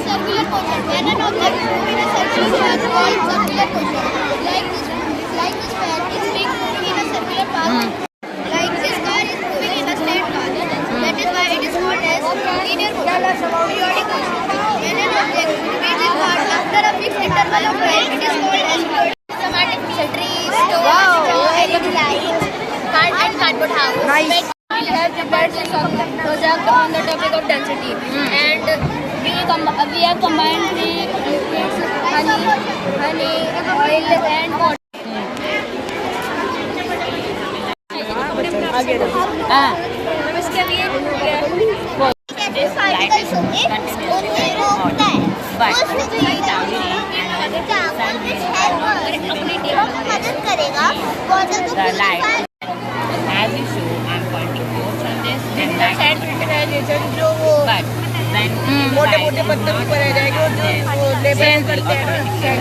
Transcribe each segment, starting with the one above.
circular motion. When an object moves in a circular path called circular motion. Like this pen is being moving in a circular path. Like this car is moving in a straight path. That is why it is called as linear motion. Periodic motion. When an object repeats its path after a fixed interval of time, it is called as periodic. Systematic motion. Trees, stones, lights, and cardboard house. Nice. We have prepared this project on the topic of density, and we have combined the liquids, honey, oil, and water. मदद करेगा As you show, I'm pointing towards on this. Then light. जो वो But when मोटे मोटे पत्थर ऊपर आ जाएंगे वो लेबल करते हैं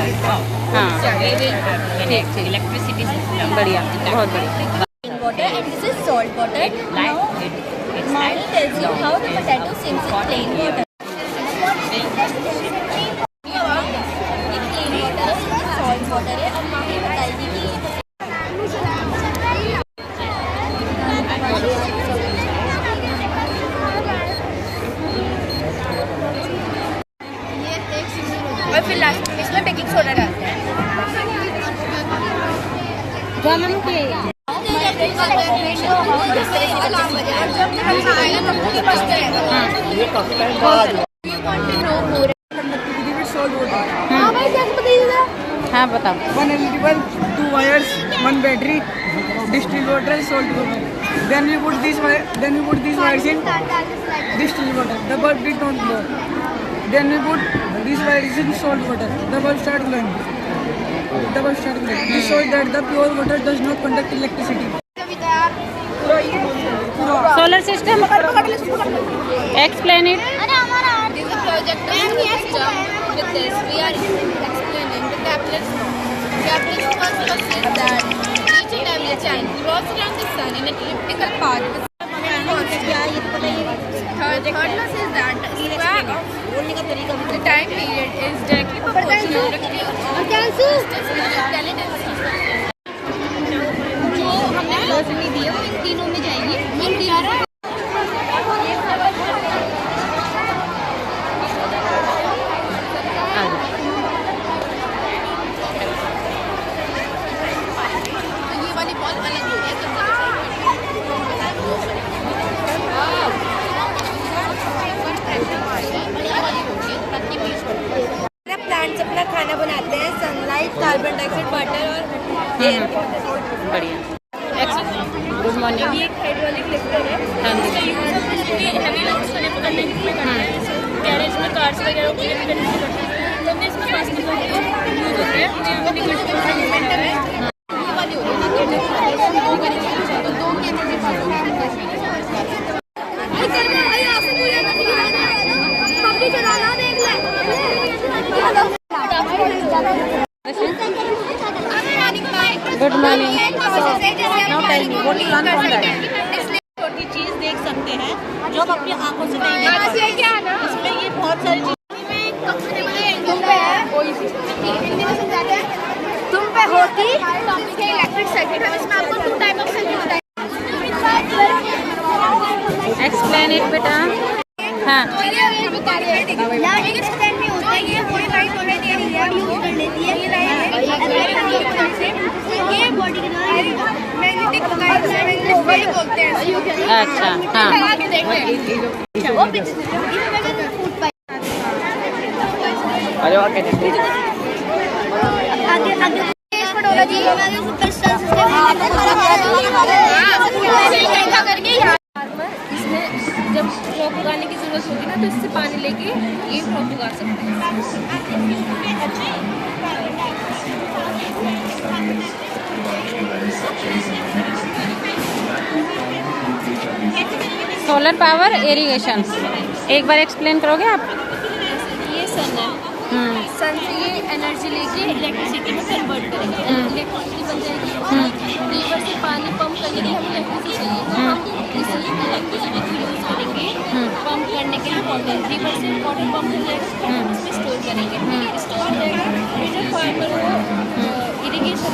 ना। electricity system. बढ़िया, बहुत बढ़िया। water, and this is salt water. Light. Now, Mani tells you how the potato swims in plain water. ये plain water है, ये salt water है। अब मामी बताएगी कि और फिर लास्ट इसमें बेकिंग सोडा डालते हैं। हाँ बताओ। 1 eligible, 2 wires, 1 battery, distilled water, salt water. Then we put these wires in distilled water. The bulb did not blow. Then we put these wires in salt water. The bulb started glowing. This shows that the pure water does not conduct electricity. Solar system. Explain it. this is a project system. With this, we are explaining the Kepler's first law says that each and every giant revolves around the sun in an elliptical path. Third law says that the square of the time period is directly proportional to the distance with intelligence. जो हमने रोशनी दी है वो इन तीनों में जाएगी। India plants अपना खाना बनाते हैं, सनलाइट, कार्बन डाइऑक्साइड, वाटर और एयर। बढ़िया। Good morning. ये एक हाइड्रोलिक लिफ्टर है। हाँ जी। इसका यूज हम इसके हेवी लोड्स को लिफ्ट करने के लिए करते हैं। गैरेज में कार्स वगैरह को लिफ्ट करने के लिए करते हैं। तो हमने इसमें बास्केट यूज होते हैं। Good morning. Now tell me, what you learn from that? छोटी चीज देख सकते हैं जो हम अपनी आंखों से नहीं देख पाते। इसमें ये बहुत सारी तुम पे होती इलेक्ट्रिक सर्किट है, इसमें आपको 2 टाइप ऑफ सर्किट बताएंगे। एक्सप्लेन इट बेटा। हाँ। ये पूरी लाइट ऑलरेडी यूज कर लेती है। ये लाइट ये बॉडी के द्वारा मैग्नेटिक वेव बोलते हैं। अच्छा हाँ। वो पिक्चर फूट पाए। आगे जी सुपरस्टार सिस्टम करके इसमें जब क्रॉप उगाने की जरूरत होगी ना तो इससे पानी लेके ये क्रॉप उगा सकते हैं। सोलर पावर इरिगेशन एक बार एक्सप्लेन करोगे आप? ये सन है, सन से ये एनर्जी लेके इलेक्ट्रिसिटी में कन्वर्ट करेगा। इलेक्ट्रिसिटी बन जाएगी। रिवर से पानी पंप करने के लिए हमें इलेक्ट्रिसिटी चाहिए, तो हम इसी इलेक्ट्रिसिटी को यूज़ करेंगे पंप करने के लिए वाटर। रिवर से वाटर पंप करके करेंगे, ठीक है, स्टोर जब फार्मर को इरिगेशन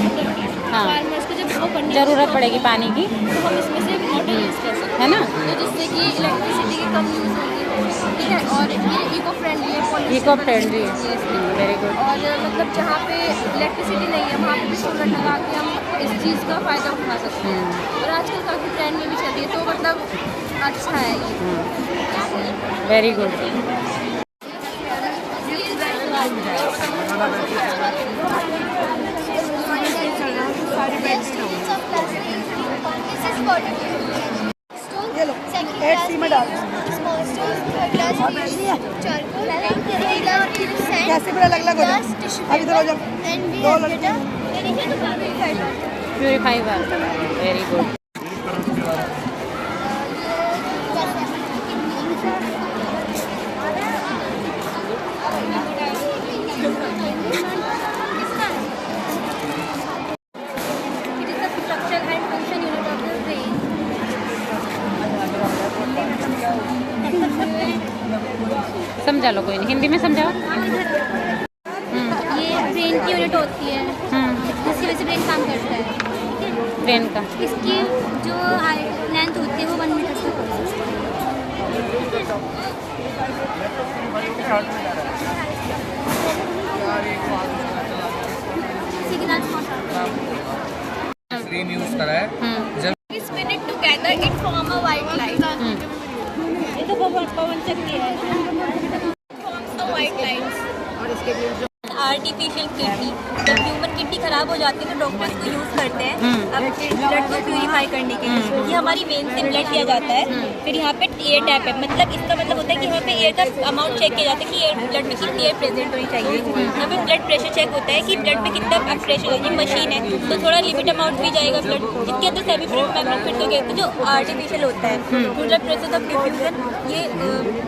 हाँ। फार्मर्स को जब वो करनी ज़रूरत पड़ेगी पानी की, तो हम इसमें से मोटर यूज़ कर सकते है ना? हैं, तो जिससे कि इलेक्ट्रिसिटी की कम यूज़ होगी, ठीक है, और ये इको फ्रेंडली है, pollution इको फ्रेंडली है, Yes. Very good. और मतलब जहाँ पे इलेक्ट्रिसिटी नहीं है वहाँ पे भी सोलर लगा के हम इस चीज़ का फ़ायदा उठा सकते हैं, और आजकल काफ़ी ट्रेंड में भी चल रही है, तो मतलब अच्छा है ये। Very good. ये लो, 8 सी में डाल। कैसे भी अलग अलग हो जाए। अभी इधर हो जाओ। दो लड़के। Purify water, very good. समझा लो, कोई नहीं, हिंदी में समझाओ। ये ब्रेन की यूनिट होती है जिसकी वजह से ब्रेन काम करता है, ठीक है। ट्रेन का इसकी जो लेंथ होती है वो 1 मीटर तक होती है। फ्रेम यूज करा है जब Spin it together, it form a white light. ये तो पवन चक्की है। Forms the white lights. Artificial kidney, जब ह्यूमन किडनी खराब हो जाती है तो डॉक्टर इसको यूज़ करते हैं अब ब्लड को प्यूरीफाई करने के लिए। ये हमारी वेन से ब्लड लिया जाता है, फिर यहाँ पे एयर टैप है, मतलब इसका मतलब होता है कि यहाँ पे एयर का अमाउंट चेक किया जाता है कि एयर ब्लड में कितनी एयर प्रेजेंट होनी चाहिए। यहाँ पे ब्लड प्रेशर चेक होता है कि ब्लड में कितना प्रेशर है, ये मशीन है तो थोड़ा लिमिट अमाउंट भी जाएगा ब्लड, इसके अंदर सेमी मैग्नेट फिट करके जो आर्टिफिशियल होता है ब्लड प्रेशर ऑफ डिफ्यूजन, ये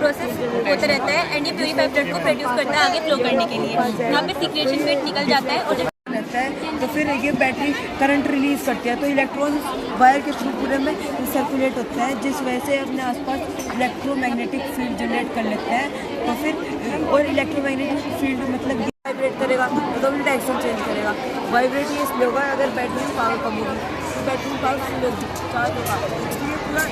प्रोसेस होता रहता है एंड ये प्यूरीफाई ब्लड को प्रोड्यूस करता है आगे फ्लो करने के लिए। यहाँ पे सिक्रेशन वेट निकल जाता है और रहता है तो फिर ये बैटरी करंट रिलीज करती है, तो इलेक्ट्रॉन वायर के थ्रू पूरे में सर्कुलेट होता है, जिस वजह से अपने आसपास इलेक्ट्रोमैग्नेटिक फील्ड जनरेट कर लेते हैं। तो फिर और इलेक्ट्रोमैग्नेटिक फील्ड मतलब ये वाइब्रेट करेगा तो भी डायरेक्शन चेंज करेगा। वाइब्रेट ये इसलिए होगा अगर बैटरी में पावर कम होगी, तो बैटरी में पावर फुल होगी, चार्ज होगा, इसलिए पूरा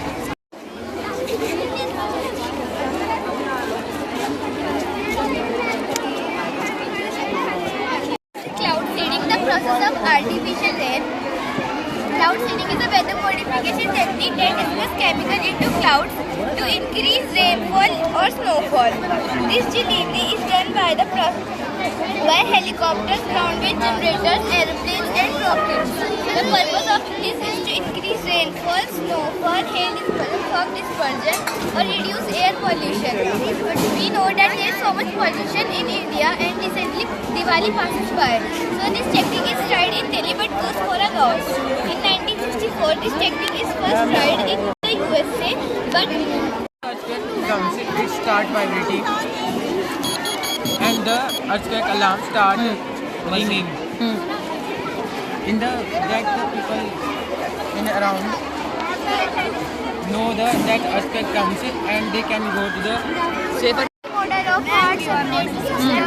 cloud seeding, the process of artificial rain. Cloud seeding is a weather modification technique that disperses chemicals into clouds to increase rainfall or snowfall. This delivery is done by helicopters, ground-based generators, airplanes, and rockets. The purpose of this is to increase rainfall, snowfall, hail dispersion, fog dispersion, or reduce air pollution. We know that there is so much pollution in India, and recently Diwali passes by. So this technique is tried in Delhi but goes for a loss. In 1964, this technique is first tried in the USA, but it start vibrating and the earthquake alarm start ringing. In the that the people in around know that earthquake comes and they can go to the say the model of heart circulatory system.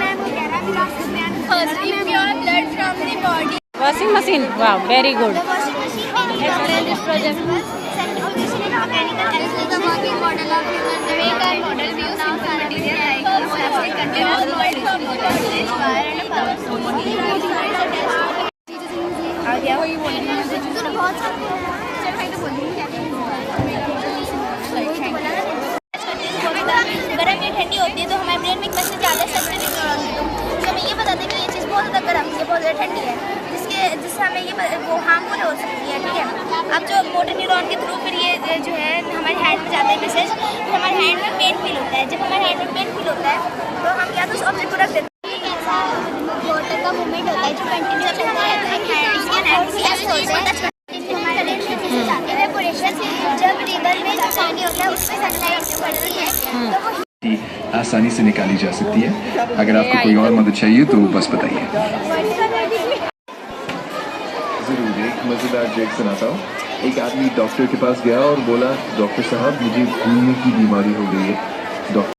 Firstly, pure blood from the body. Washing machine, वाह, very good. The washing machine in this project. Centrifugation in mechanical energy is the working model of human vehicle model. We use simple material like plastic containers, mold for motor, switch, wire and a power source. आ गया वही बोल रही हूँ तो बहुत सारे चल भाई तो बोल रही गर्म या ठंडी होती है तो हमारे ब्रेन में सबसे ज़्यादा सेंसिटिव न्यूरॉन होते हैं जो हमें ये बताते हैं कि ये चीज़ बहुत ज़्यादा गर्म है, बहुत ज़्यादा ठंडी है, जिससे हमें ये वो हार्मफुल हो सकती है, ठीक है। अब जो मोटर न्यूरॉन के थ्रू फिर ये जो है हमारे हैंड में जाता है मैसेज, फिर हमारे हैंड में पेन फील होता है। जब हमारे हैंड में पेन फील होता है तो हम क्या तो उस ऑब्जेक्ट को रख देते हैं। एक ऐसा मोटर का मूवमेंट होता है जो कंटिन्यू चलता है। इवेपोरेशन, जब रिवर में जो पानी होता है उसमें सनलाइट पड़ती है तो वो आसानी से निकाली जा सकती है। अगर आपको कोई और मदद चाहिए तो बस बताइए। जरूर, एक मजेदार जोक सुनाता हूँ। एक आदमी डॉक्टर के पास गया और बोला, डॉक्टर साहब मुझे घूमने की बीमारी हो गई है। डॉक्टर